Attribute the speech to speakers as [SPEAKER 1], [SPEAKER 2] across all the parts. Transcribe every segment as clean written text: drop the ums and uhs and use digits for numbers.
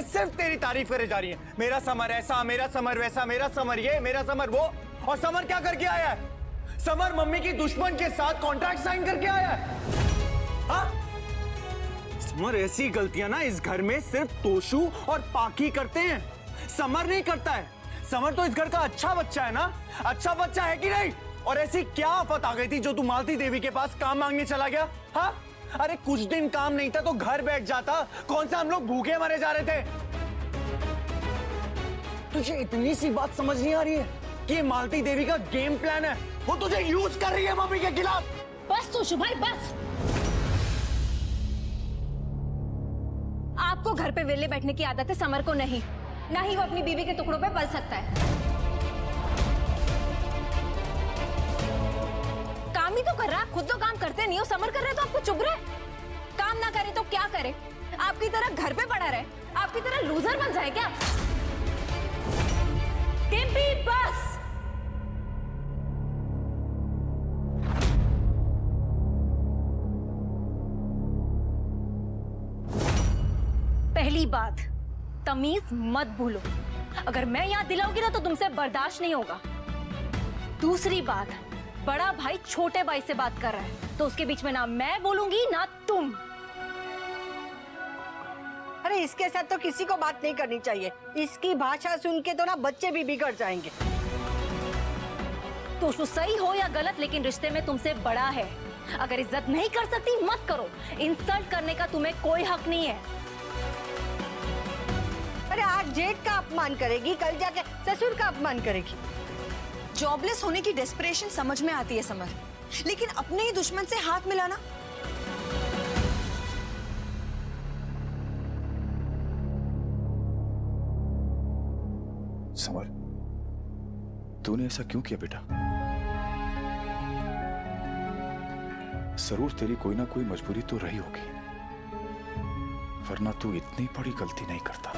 [SPEAKER 1] सिर्फ तेरी तारीफ करे जा रही है। मेरा समर ऐसा, मेरा समर वैसा, मेरा समर ये, मेरा समर वो। और समर क्या करके आया है? समर मम्मी की दुश्मन के साथ कॉन्ट्रैक्ट साइन करके आया है। हाँ? समर ऐसी गलतियां ना इस घर में सिर्फ तोशु और पाकी करते हैं, समर नहीं करता है। समर तो इस घर का अच्छा बच्चा है ना, अच्छा बच्चा है कि नहीं? और ऐसी क्या आफत आ गई थी जो तू मालती देवी के पास काम मांगने चला गया? हाँ? अरे कुछ दिन काम नहीं था तो घर बैठ जाता, कौन सा हम लोग भूखे मरे जा रहे थे? तुझे इतनी सी बात समझ नहीं आ रही है कि ये मालती देवी का गेम प्लान है, वो तुझे यूज कर रही है मम्मी के खिलाफ।
[SPEAKER 2] बस तोशु भाई बस। आपको घर पे वेले बैठने की आदत है, समर को नहीं। ना ही वो अपनी बीवी के टुकड़ों पे पल सकता है। काम ही तो कर रहा है, खुद तो काम करते नहीं हो। समर कर रहे तो आपको चुभ रहा है? काम ना करे तो क्या करे? आपकी तरह घर पे पड़ा रहे? आपकी तरह लूजर बन जाए क्या? डिम्पी बस। पहली बात, तमीज मत भूलो। अगर मैं याद दिलाऊंगी ना तो तुमसे बर्दाश्त नहीं होगा। दूसरी बात, बड़ा भाई छोटे भाई से बात कर रहा है तो उसके बीच में ना मैं बोलूंगी ना तुम।
[SPEAKER 3] अरे इसके साथ तो किसी को बात नहीं करनी चाहिए। इसकी भाषा सुन के तो ना बच्चे भी बिगड़ जाएंगे।
[SPEAKER 2] तो सही हो या गलत, लेकिन रिश्ते में तुमसे बड़ा है। अगर इज्जत नहीं कर सकती मत करो। इंसल्ट करने का तुम्हें कोई हक नहीं है।
[SPEAKER 3] अरे आज जेठ का अपमान करेगी, कल जाके ससुर का अपमान करेगी।
[SPEAKER 4] जॉबलेस होने की डेस्परेशन समझ में आती है समर, लेकिन अपने ही दुश्मन से हाथ मिलाना।
[SPEAKER 5] समर, तूने ऐसा क्यों किया बेटा? जरूर तेरी कोई ना कोई मजबूरी तो रही होगी, वरना तू इतनी बड़ी गलती नहीं करता।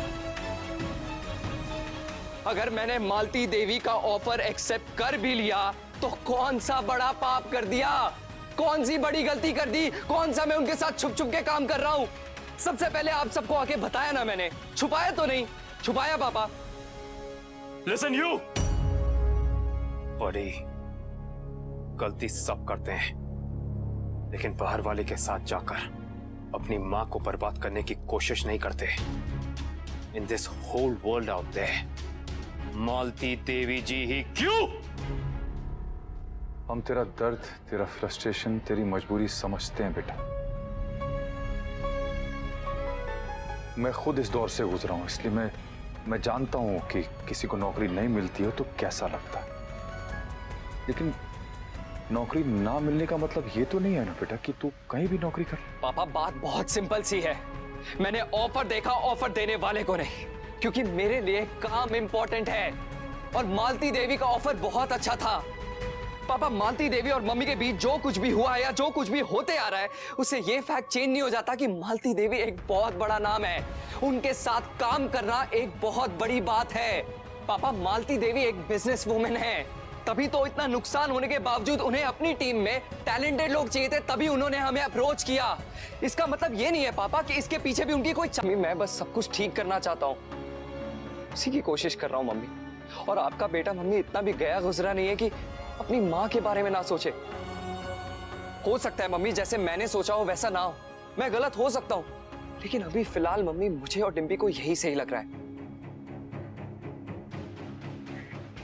[SPEAKER 6] अगर मैंने मालती देवी का ऑफर एक्सेप्ट कर भी लिया तो कौन सा बड़ा पाप कर दिया? कौन सी बड़ी गलती कर दी? कौन सा मैं उनके साथ छुप छुप के काम कर रहा हूं? सबसे पहले आप सबको आके बताया ना मैंने, छुपाया तो नहीं? छुपाया पापा?
[SPEAKER 7] लिसन यू, बड़ी गलती सब करते हैं, लेकिन बाहर वाले के साथ जाकर अपनी मां को बर्बाद करने की कोशिश नहीं करते। In this whole world out there, Malti Devi ji ही क्यों?
[SPEAKER 5] हम तेरा दर्द, तेरा फ्रस्ट्रेशन, तेरी मजबूरी समझते हैं बेटा। मैं खुद इस दौर से गुजरा हूं, इसलिए मैं जानता हूं कि किसी को नौकरी नहीं मिलती हो तो कैसा लगता है। लेकिन नौकरी ना मिलने का मतलब ये तो नहीं है ना बेटा कि तू कहीं भी नौकरी कर।
[SPEAKER 6] पापा बात बहुत सिंपल सी है। मैंने ऑफर देखा, ऑफर देने वाले को नहीं, क्योंकि मेरे लिए काम इंपॉर्टेंट है। और मालती देवी का ऑफर बहुत अच्छा था। पापा, मालती देवी और मम्मी के बीच जो कुछ भी हुआ है या जो कुछ भी होते आ रहा है, उससे ये फैक्ट चेंज नहीं हो जाता कि मालती देवी एक बहुत बड़ा नाम है। उनके साथ काम करना एक बहुत बड़ी बात है। पापा, मालती देवी एक बिजनेस वुमेन है, तभी तो इतना नुकसान होने के बावजूद उन्हें अपनी टीम में टैलेंटेड लोग चाहिए थे, तभी उन्होंने हमें अप्रोच किया। इसका मतलब ये नहीं है पापा कि इसके पीछे भी उनकी कोई मैं बस सब कुछ ठीक करना चाहता हूँ, उसी की कोशिश कर रहा हूँ मम्मी। और आपका बेटा मम्मी इतना भी गया गुजरा नहीं है कि अपनी माँ के बारे में ना सोचे। हो सकता है मम्मी जैसे मैंने सोचा हो वैसा ना हो, मैं गलत हो सकता हूँ, लेकिन अभी फिलहाल मम्मी मुझे और डिम्पी को यही सही लग रहा है।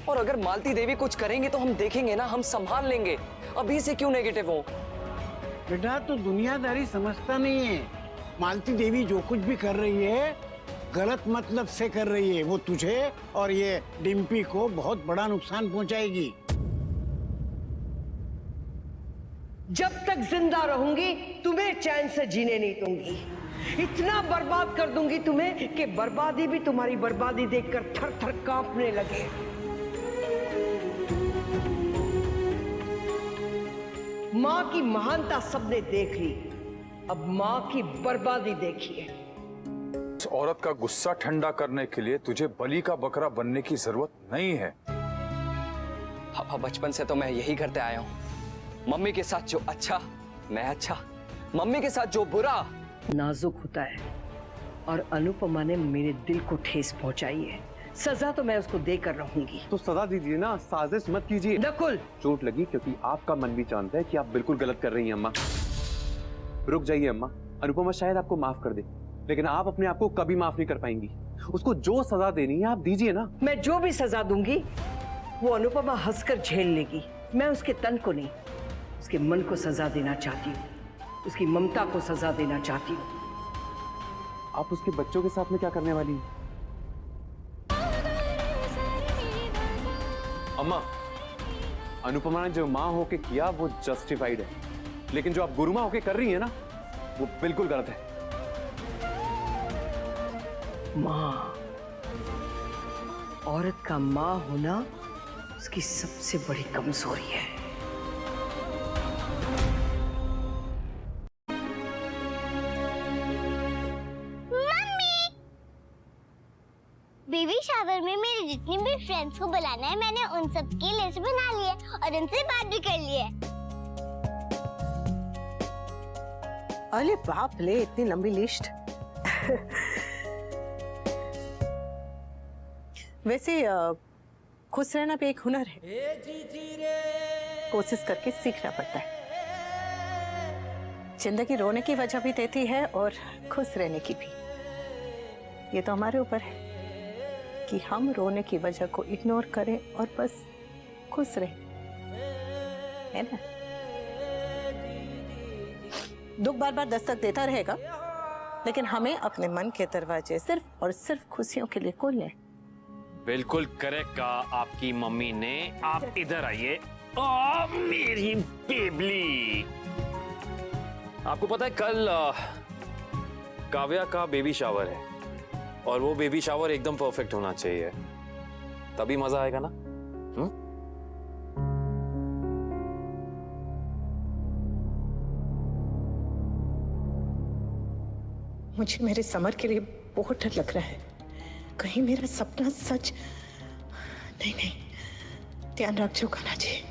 [SPEAKER 6] और अगर मालती देवी कुछ करेंगे तो हम देखेंगे ना, हम संभाल लेंगे। अभी से क्यों नेगेटिव हो?
[SPEAKER 8] बेटा तो दुनियादारी समझता नहीं है। मालती देवी जो कुछ भी कर रही है गलत मतलब से कर रही है। वो तुझे और ये डिम्पी को बहुत बड़ा नुकसान पहुंचाएगी।
[SPEAKER 3] जब तक जिंदा रहूंगी तुम्हें चैन से जीने नहीं दूंगी। इतना बर्बाद कर दूंगी तुम्हें कि बर्बादी भी तुम्हारी बर्बादी देखकर थर थर कांपने लगे। मां की महानता सबने देख ली, अब मां की बर्बादी देखिए।
[SPEAKER 5] इस औरत का गुस्सा ठंडा करने के लिए तुझे बलि का बकरा बनने की जरूरत नहीं है।
[SPEAKER 6] पापा, बचपन से तो मैं यही करते आया हूं। मम्मी के साथ जो अच्छा मैं अच्छा, मम्मी के साथ जो बुरा।
[SPEAKER 3] नाजुक होता है और अनुपमा ने मेरे दिल को ठेस पहुंचाई है। सजा तो मैं उसको देकर रहूंगी।
[SPEAKER 9] तो सजा दीजिए ना, साजिश मत कीजिए।
[SPEAKER 3] नकुल,
[SPEAKER 9] चोट लगी क्योंकि आपका मन भी जानता है कि आप बिल्कुल गलत कर रही हैं अम्मा। रुक जाइए अम्मा, अनुपमा शायद आपको माफ कर दे, लेकिन आप अपने आप को कभी माफ नहीं कर पाएंगी। उसको जो सजा देनी है आप दीजिए ना।
[SPEAKER 3] मैं जो भी सजा दूंगी वो अनुपमा हंसकर झेल लेगी। मैं उसके तन को नहीं, उसके मन को सजा देना चाहती हूँ, उसकी ममता को सजा देना चाहती हूँ।
[SPEAKER 9] आप उसके बच्चों के साथ में क्या करने वाली हैं? अम्मा, अनुपमा ने जो माँ होके किया वो जस्टिफाइड है, लेकिन जो आप गुरुमा होके कर रही है ना, वो बिल्कुल गलत है।
[SPEAKER 3] माँ, औरत का माँ होना उसकी सबसे बड़ी कमजोरी है।
[SPEAKER 10] बेबी शावर में मेरे जितने भी फ्रेंड्स को बुलाना है, मैंने उन सब की लिस्ट बना ली है और उनसे बात भी कर ली है।
[SPEAKER 11] अरे बाप ले, इतनी लंबी लिस्ट। वैसे खुश रहना भी एक हुनर है, कोशिश करके सीखना पड़ता है। जिंदगी रोने की वजह भी देती है और खुश रहने की भी। ये तो हमारे ऊपर है कि हम रोने की वजह को इग्नोर करें और बस खुश रहें, है ना? दुख बार बार दस्तक देता रहेगा, लेकिन हमें अपने मन के दरवाजे सिर्फ और सिर्फ खुशियों के लिए खोलने हैं।
[SPEAKER 7] बिल्कुल करेक्ट कहा आपकी मम्मी ने। आप इधर आइए। मेरी बेबली, आपको पता है कल काव्या का बेबी शावर है और वो बेबी शावर एकदम परफेक्ट होना चाहिए, तभी मजा आएगा ना।
[SPEAKER 11] मुझे मेरे समर के लिए बहुत डर लग रहा है। कहीं मेरा सपना सच नहीं। ध्यान रखियो कान्हा जी।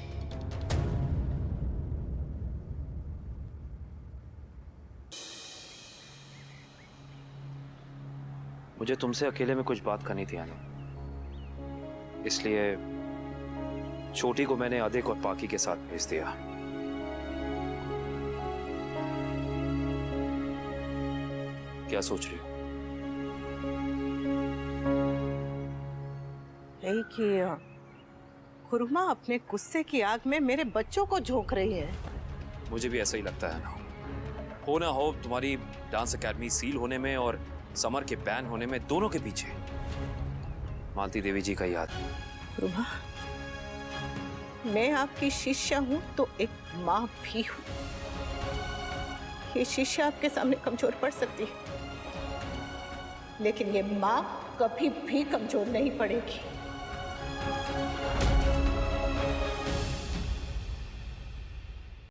[SPEAKER 7] मुझे तुमसे अकेले में कुछ बात करनी थी आने, इसलिए छोटी को मैंने अधिक और पाकी के साथ भेज दिया। क्या सोच रही हो?
[SPEAKER 11] यही कि खुरमा अपने गुस्से की आग में मेरे बच्चों को झोंक रही है।
[SPEAKER 7] मुझे भी ऐसा ही लगता है ना। हो तुम्हारी डांस एकेडमी सील होने में और समर के बैन होने में, दोनों के पीछे मालती देवी जी का याद।
[SPEAKER 11] खुरमा, मैं आपकी शिष्या हूं तो एक माँ भी हूं। ये शिष्या आपके सामने कमजोर पड़ सकती है, लेकिन ये माँ कभी भी कमजोर नहीं पड़ेगी।